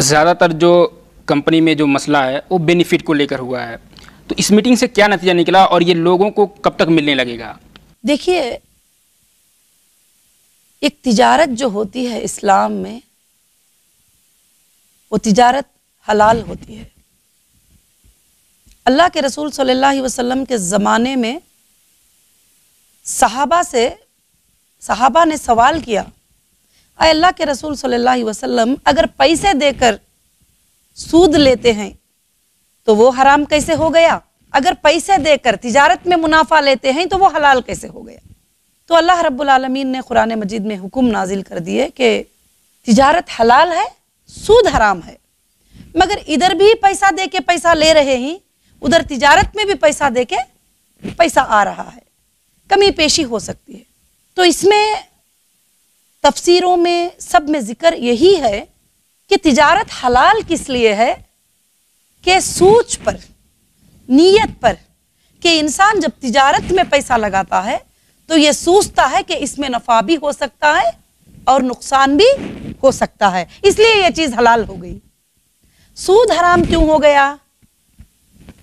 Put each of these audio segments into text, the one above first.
ज़्यादातर जो कंपनी में जो मसला है वो बेनिफिट को लेकर हुआ है, तो इस मीटिंग से क्या नतीजा निकला और ये लोगों को कब तक मिलने लगेगा? देखिए, एक तिजारत जो होती है इस्लाम में, वो तिजारत हलाल होती है। अल्लाह के रसूल सल्लल्लाहु अलैहि वसल्लम के ज़माने में सहाबा ने सवाल किया, आए अल्लाह के रसूल सल्लल्लाहु अलैहि वसल्लम, अगर पैसे देकर सूद लेते हैं तो वो हराम कैसे हो गया? अगर पैसे देकर तिजारत में मुनाफा लेते हैं तो वो हलाल कैसे हो गया? तो अल्लाह रब्बुल आलमीन ने कुरान मजीद में हुक्म नाजिल कर दिए कि तिजारत हलाल है, सूद हराम है। मगर इधर भी पैसा दे के पैसा ले रहे हैं, उधर तिजारत में भी पैसा दे के पैसा आ रहा है, कमी पेशी हो सकती है। तो इसमें तफसीरों में सब में जिक्र यही है कि तिजारत हलाल किस लिए है कि सूझ पर, नीयत पर, कि इंसान जब तिजारत में पैसा लगाता है तो ये सोचता है कि इसमें नफा भी हो सकता है और नुकसान भी हो सकता है, इसलिए ये चीज हलाल हो गई। सूद हराम क्यों हो गया?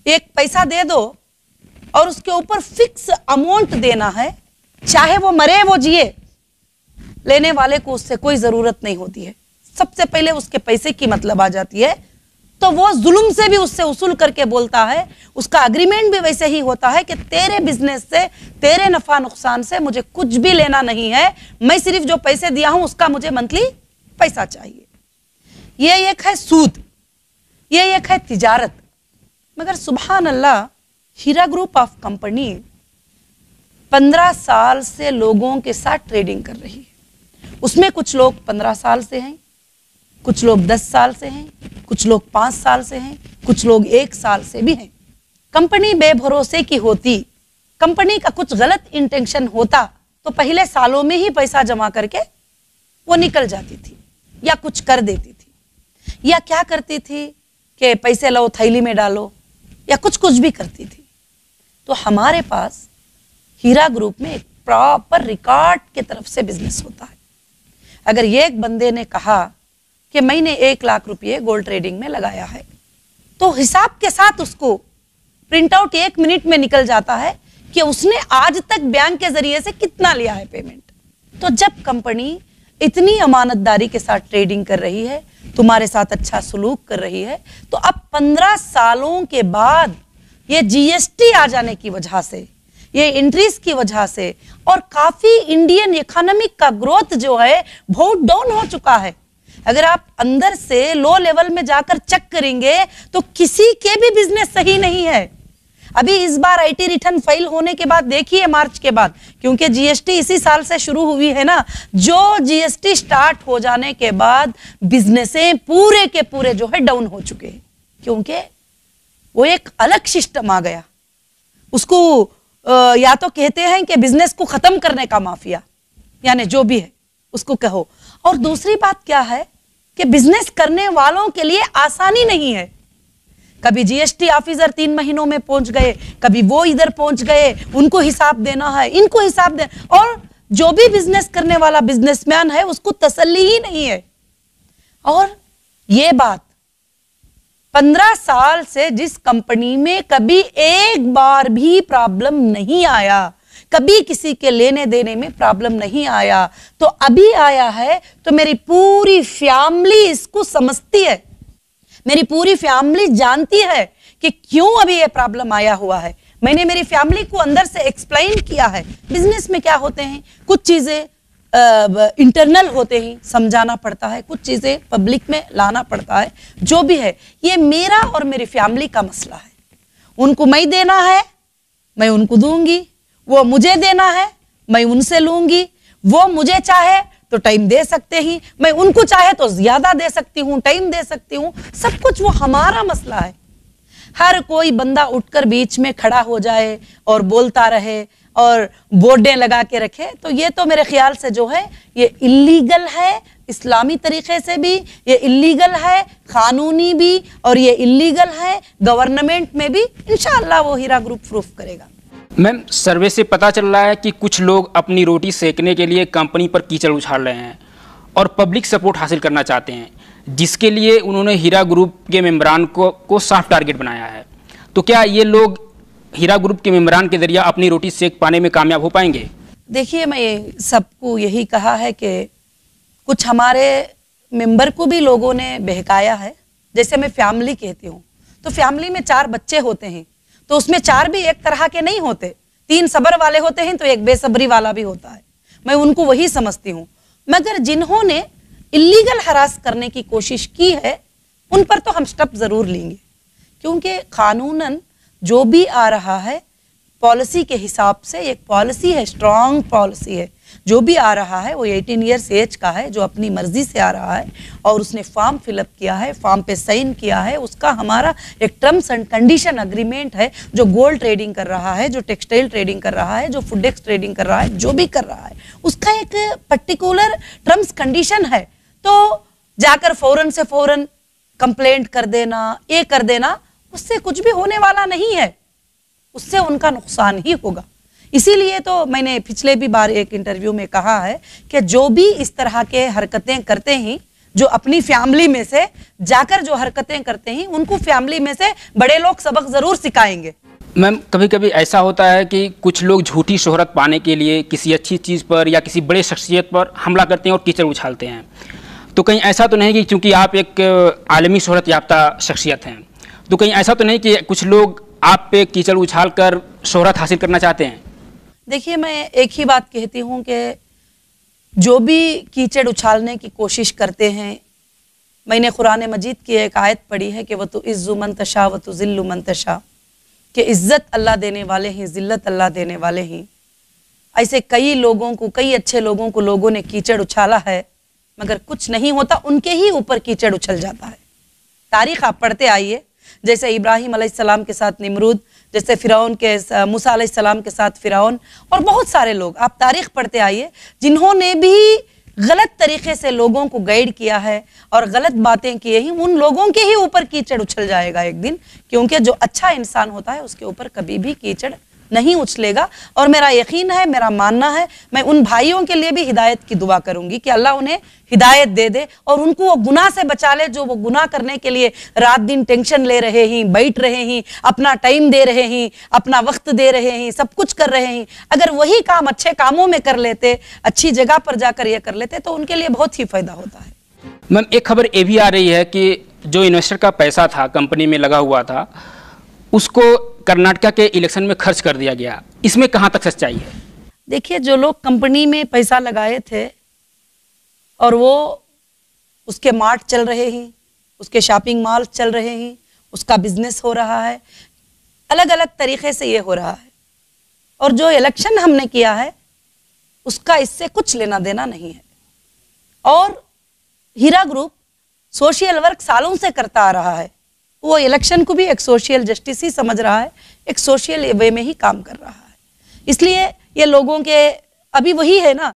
एक पैसा दे दो और उसके ऊपर फिक्स अमाउंट देना है, चाहे वो मरे वो जिए, लेने वाले को उससे कोई जरूरत नहीं होती है। सबसे पहले उसके पैसे की मतलब आ जाती है, तो वो जुल्म से भी उससे उसूल करके बोलता है। उसका अग्रीमेंट भी वैसे ही होता है कि तेरे बिजनेस से, तेरे नफा नुकसान से मुझे कुछ भी लेना नहीं है, मैं सिर्फ जो पैसे दिया हूं उसका मुझे मंथली पैसा चाहिए। ये एक है सूद, ये एक है तिजारत। मगर सुभान अल्लाह, हीरा ग्रुप ऑफ कंपनी 15 साल से लोगों के साथ ट्रेडिंग कर रही है। उसमें कुछ लोग 15 साल से हैं, कुछ लोग 10 साल से हैं, कुछ लोग 5 साल से हैं, कुछ लोग 1 साल से भी हैं। कंपनी बेभरोसे की होती, कंपनी का कुछ गलत इंटेंशन होता तो पहले सालों में ही पैसा जमा करके वो निकल जाती थी या कुछ कर देती थी, या क्या करती थी कि पैसे लो थैली में डालो, या कुछ भी करती थी। तो हमारे पास हीरा ग्रुप में एक प्रॉपर रिकॉर्ड के तरफ से बिजनेस होता है। अगर एक बंदे ने कहा कि मैंने 1 लाख रुपये गोल्ड ट्रेडिंग में लगाया है, तो हिसाब के साथ उसको प्रिंट आउट 1 मिनट में निकल जाता है कि उसने आज तक बैंक के जरिए से कितना लिया है पेमेंट। तो जब कंपनी इतनी अमानतदारी के साथ ट्रेडिंग कर रही है, तुम्हारे साथ अच्छा सलूक कर रही है, तो अब 15 सालों के बाद ये जीएसटी आ जाने की वजह से, ये इंट्रीज की वजह से, और काफी इंडियन इकोनॉमिक का ग्रोथ जो है बहुत डाउन हो चुका है। अगर आप अंदर से लो लेवल में जाकर चेक करेंगे तो किसी के भी बिजनेस सही नहीं है। अभी इस बार आईटी रिटर्न फाइल होने के बाद देखिए, मार्च के बाद, क्योंकि जीएसटी इसी साल से शुरू हुई है ना, जो जीएसटी स्टार्ट हो जाने के बाद बिजनेसें पूरे के पूरे जो है डाउन हो चुके हैं, क्योंकि वो एक अलग सिस्टम आ गया। उसको या तो कहते हैं कि बिजनेस को खत्म करने का माफिया, यानी जो भी है उसको कहो। और दूसरी बात क्या है कि बिजनेस करने वालों के लिए आसानी नहीं है। कभी जीएसटी ऑफिसर 3 महीनों में पहुंच गए, कभी वो इधर पहुंच गए, उनको हिसाब देना है, इनको हिसाब देना, और जो भी बिजनेस करने वाला बिजनेसमैन है उसको तसल्ली ही नहीं है। और ये बात 15 साल से जिस कंपनी में कभी एक बार भी प्रॉब्लम नहीं आया, कभी किसी के लेने देने में प्रॉब्लम नहीं आया, तो अभी आया है तो मेरी पूरी फैमिली इसको समझती है, मेरी पूरी फैमिली जानती है कि क्यों अभी ये प्रॉब्लम आया हुआ है। मैंने मेरी फैमिली को अंदर से एक्सप्लेन किया है। बिजनेस में क्या होते हैं, कुछ चीजें इंटरनल होते ही समझाना पड़ता है, कुछ चीजें पब्लिक में लाना पड़ता है। जो भी है, ये मेरा और मेरी फैमिली का मसला है। उनको मैं देना है, मैं उनको दूंगी, वो मुझे देना है, मैं उनसे लूंगी। वो मुझे चाहे तो टाइम दे सकते ही, मैं उनको चाहे तो ज्यादा दे सकती हूँ, टाइम दे सकती हूँ, सब कुछ वो हमारा मसला है। हर कोई बंदा उठकर बीच में खड़ा हो जाए और बोलता रहे और बोर्डें लगा के रखे, तो ये तो मेरे ख्याल से जो है ये इल्लीगल है, इस्लामी तरीके से भी ये इल्लीगल है, कानूनी भी, और ये इल्लीगल है गवर्नमेंट में भी। इंशाअल्लाह वो हीरा ग्रुप प्रूफ करेगा। मैम, सर्वे से पता चल रहा है कि कुछ लोग अपनी रोटी सेकने के लिए कंपनी पर कीचड़ उछाल रहे हैं और पब्लिक सपोर्ट हासिल करना चाहते हैं, जिसके लिए उन्होंने हीरा ग्रुप के मेम्बरान को सॉफ्ट टारगेट बनाया है। तो क्या ये लोग हीरा ग्रुप के मेम्बरान के जरिए अपनी रोटी सेक पाने में कामयाब हो पाएंगे? देखिए, मैं सबको यही कहा है कि कुछ हमारे मेंबर को भी लोगों ने बहकाया है। जैसे मैं फैमिली कहती हूँ, तो फैमिली में 4 बच्चे होते हैं, तो उसमें 4 भी एक तरह के नहीं होते। 3 सब्र वाले होते हैं तो एक बेसब्री वाला भी होता है। मैं उनको वही समझती हूँ। मगर जिन्होंने इलीगल हरास करने की कोशिश की है, उन पर तो हम स्टेप जरूर लेंगे, क्योंकि कानूनन जो भी आ रहा है पॉलिसी के हिसाब से, एक पॉलिसी है, स्ट्रॉन्ग पॉलिसी है। जो भी आ रहा है वो 18 ईयर्स एज का है, जो अपनी मर्जी से आ रहा है और उसने फॉर्म फिलअप किया है, फॉर्म पे साइन किया है, उसका हमारा एक टर्म्स एंड कंडीशन अग्रीमेंट है। जो गोल्ड ट्रेडिंग कर रहा है, जो टेक्सटाइल ट्रेडिंग कर रहा है, जो फूडेक्स ट्रेडिंग कर रहा है, जो भी कर रहा है, उसका एक पर्टिकुलर टर्म्स कंडीशन है। तो जाकर फौरन से फौरन कंप्लेंट कर देना, ये कर देना, उससे कुछ भी होने वाला नहीं है, उससे उनका नुकसान ही होगा। इसीलिए तो मैंने पिछले भी बार एक इंटरव्यू में कहा है कि जो भी इस तरह के हरकतें करते हैं, जो अपनी फैमिली में से जाकर जो हरकतें करते हैं, उनको फैमिली में से बड़े लोग सबक जरूर सिखाएंगे। मैम, कभी कभी ऐसा होता है कि कुछ लोग झूठी शोहरत पाने के लिए किसी अच्छी चीज़ पर या किसी बड़े शख्सियत पर हमला करते हैं और कीचड़ उछालते हैं। तो कहीं ऐसा तो नहीं कि क्योंकि आप एक आलमी शोहरत याफ्ता शख्सियत हैं, तो कहीं ऐसा तो नहीं कि कुछ लोग आप पे कीचड़ उछाल कर शोहरत हासिल करना चाहते हैं? देखिए, मैं एक ही बात कहती हूँ कि जो भी कीचड़ उछालने की कोशिश करते हैं, मैंने कुरान मजीद की एक आयत पढ़ी है कि वह तो इज़्ज़ु मन तशा व तो ज़िल्लु मन तशा, कि इज़्ज़त अल्लाह देने वाले हैं, ज़िल्लत अल्लाह देने वाले हैं। ऐसे कई लोगों को, कई अच्छे लोगों को लोगों ने कीचड़ उछाला है, मगर कुछ नहीं होता, उनके ही ऊपर कीचड़ उछल जाता है। तारीख आप पढ़ते आइए, जैसे इब्राहिम अलैहिस्सलाम के साथ निमरूद, जैसे फिरौन के मूसा अलैहिस्सलाम के साथ फिरौन, और बहुत सारे लोग आप तारीख पढ़ते आइए जिन्होंने भी गलत तरीके से लोगों को गाइड किया है और गलत बातें की हैं, उन लोगों के ही ऊपर कीचड़ उछल जाएगा एक दिन, क्योंकि जो अच्छा इंसान होता है उसके ऊपर कभी भी कीचड़ नहीं उछलेगा। और मेरा यकीन है, मेरा मानना है, मैं उन भाइयों के लिए भी हिदायत की दुआ करूंगी कि अल्लाह उन्हें हिदायत दे दे और उनको वो गुनाह से बचा ले, जो वो गुनाह करने के लिए रात दिन टेंशन ले रहे हैं, बैठ रहे हैं, अपना टाइम दे रहे हैं, अपना वक्त दे रहे हैं, सब कुछ कर रहे हैं। अगर वही काम अच्छे कामों में कर लेते, अच्छी जगह पर जाकर ये कर लेते, तो उनके लिए बहुत ही फायदा होता है। मैम, एक खबर ये भी आ रही है कि जो इन्वेस्टर का पैसा था, कंपनी में लगा हुआ था, उसको कर्नाटका के इलेक्शन में खर्च कर दिया गया। इसमें कहाँ तक सच्चाई है? देखिए, जो लोग कंपनी में पैसा लगाए थे और वो उसके मार्ट चल रहे हैं, उसके शॉपिंग मॉल चल रहे हैं, उसका बिजनेस हो रहा है, अलग अलग तरीके से ये हो रहा है, और जो इलेक्शन हमने किया है उसका इससे कुछ लेना देना नहीं है। और हीरा ग्रुप सोशल वर्क सालों से करता आ रहा है, वो इलेक्शन को भी एक सोशल जस्टिस ही समझ रहा है, एक सोशल वे में ही काम कर रहा है। इसलिए ये लोगों के अभी वही है ना